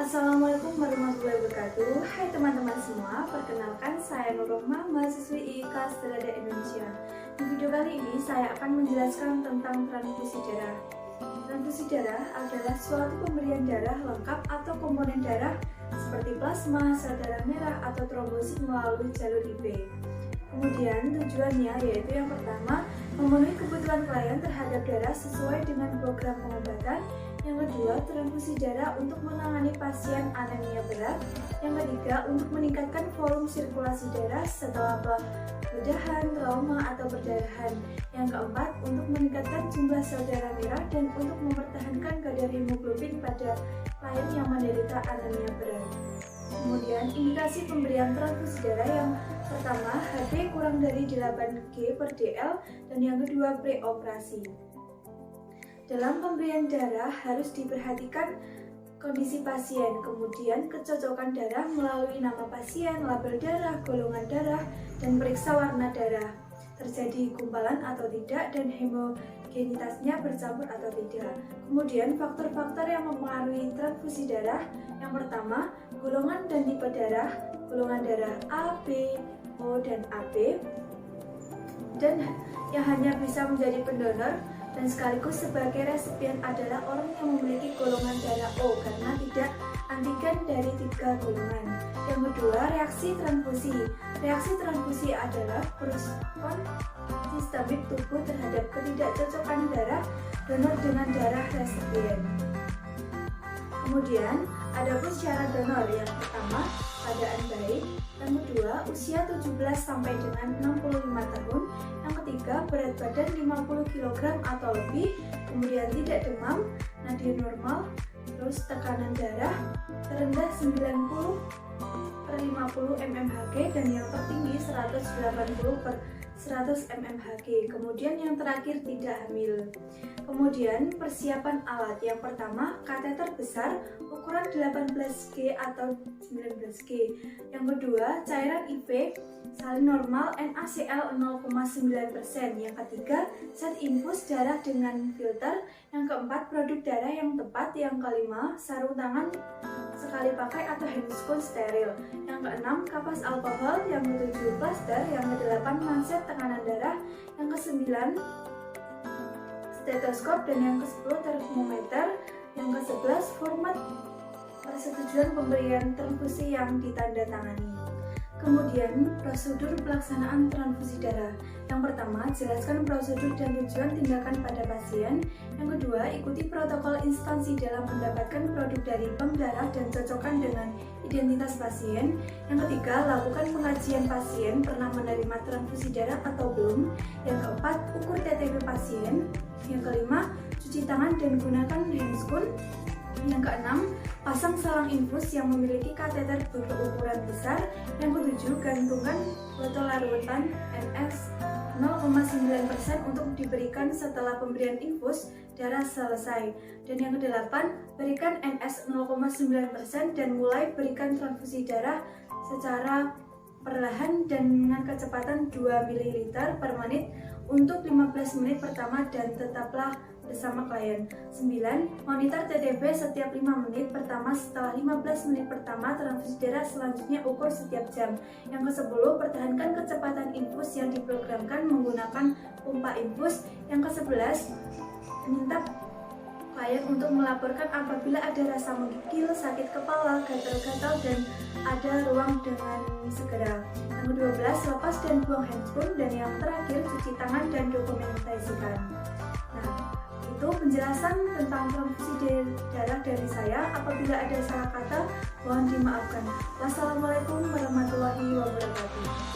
Assalamualaikum warahmatullahi wabarakatuh. Hai teman-teman semua, perkenalkan saya Nurrohmah, mahasiswi II Kelas Terada Indonesia. Di video kali ini saya akan menjelaskan tentang transfusi darah. Transfusi darah adalah suatu pemberian darah lengkap atau komponen darah seperti plasma, sel darah merah, atau trombosit melalui jalur IV. Kemudian tujuannya yaitu yang pertama, memenuhi kebutuhan klien terhadap darah sesuai dengan program pengobatan. Yang kedua, transfusi darah untuk menangani pasien anemia berat. Yang ketiga, untuk meningkatkan volume sirkulasi darah setelah peledahan, trauma, atau perdarahan. Yang keempat, untuk meningkatkan jumlah sel darah merah dan untuk mempertahankan kadar hemoglobin pada klien yang menderita anemia berat. Kemudian, indikasi pemberian transfusi darah yang pertama, HB kurang dari 8G per DL, dan yang kedua, preoperasi. Dalam pemberian darah harus diperhatikan kondisi pasien, kemudian kecocokan darah melalui nama pasien, label darah, golongan darah, dan periksa warna darah, terjadi gumpalan atau tidak, dan homogenitasnya bercampur atau tidak. Kemudian faktor-faktor yang mempengaruhi transfusi darah, yang pertama, golongan dan tipe darah, golongan darah A, B, O, dan AB, dan yang hanya bisa menjadi pendonor dan sekaligus sebagai resipien adalah orang yang memiliki golongan darah O karena tidak antigen dari 3 golongan. Yang kedua, reaksi transfusi. Reaksi transfusi adalah respon sistemik tubuh terhadap ketidakcocokan darah donor dengan darah resipien. Kemudian, ada pun syarat donor. Yang pertama, keadaan baik. Yang kedua, usia 17 sampai dengan 65 tahun. Yang ketiga, berat badan 50 kg atau lebih. Kemudian tidak demam, nadi normal. Terus tekanan darah terendah 90/50 mmHg dan yang tertinggi 180/100 mmHg. Kemudian yang terakhir tidak hamil. Kemudian persiapan alat. Yang pertama, kateter besar ukuran 18G atau 19G. Yang kedua, cairan IV salin normal NaCl 0,9%. Yang ketiga, set infus darah dengan filter. Yang keempat, produk darah yang tepat. Yang kelima, sarung tangan sekali pakai atau handscoon steril. Yang keenam, kapas alkohol. Yang ketujuh, plaster. Yang kedelapan, manset tekanan darah. Yang kesembilan, stetoskop, dan yang ke-10 termometer. Yang ke-11 format persetujuan pemberian transfusi yang ditandatangani. Kemudian prosedur pelaksanaan transfusi darah. Yang pertama, jelaskan prosedur dan tujuan tindakan pada pasien. Yang kedua, ikuti protokol instansi dalam mendapatkan produk dari bank darah dan cocokkan dengan identitas pasien. Yang ketiga, lakukan pengajian pasien pernah menerima transfusi darah atau belum. Yang keempat, ukur TTP pasien. Yang kelima, cuci tangan dan gunakan handscoon. Yang keenam, pasang selang infus yang memiliki kateter berukuran besar. Yang ketujuh, gantungkan botol larutan NS 0,9% untuk diberikan setelah pemberian infus darah selesai. Dan yang kedelapan, berikan NS 0,9% dan mulai berikan transfusi darah secara perlahan dan dengan kecepatan 2 ml per menit untuk 15 menit pertama dan tetaplah bersama klien. 9. Monitor TTP setiap 5 menit pertama. Setelah 15 menit pertama, transfusi darah selanjutnya ukur setiap jam. Yang ke-10, pertahankan kecepatan infus yang diprogramkan menggunakan pompa infus. Yang ke-11, minta klien untuk melaporkan apabila ada rasa menggigil, sakit kepala, gatal-gatal, dan ada ruang dengan segera. Yang ke-12, lepas dan buang handphone. Dan yang terakhir, cuci tangan dan dokumentasikan. Nah, itu penjelasan tentang transfusi darah dari saya. Apabila ada salah kata, mohon dimaafkan. Wassalamualaikum warahmatullahi wabarakatuh.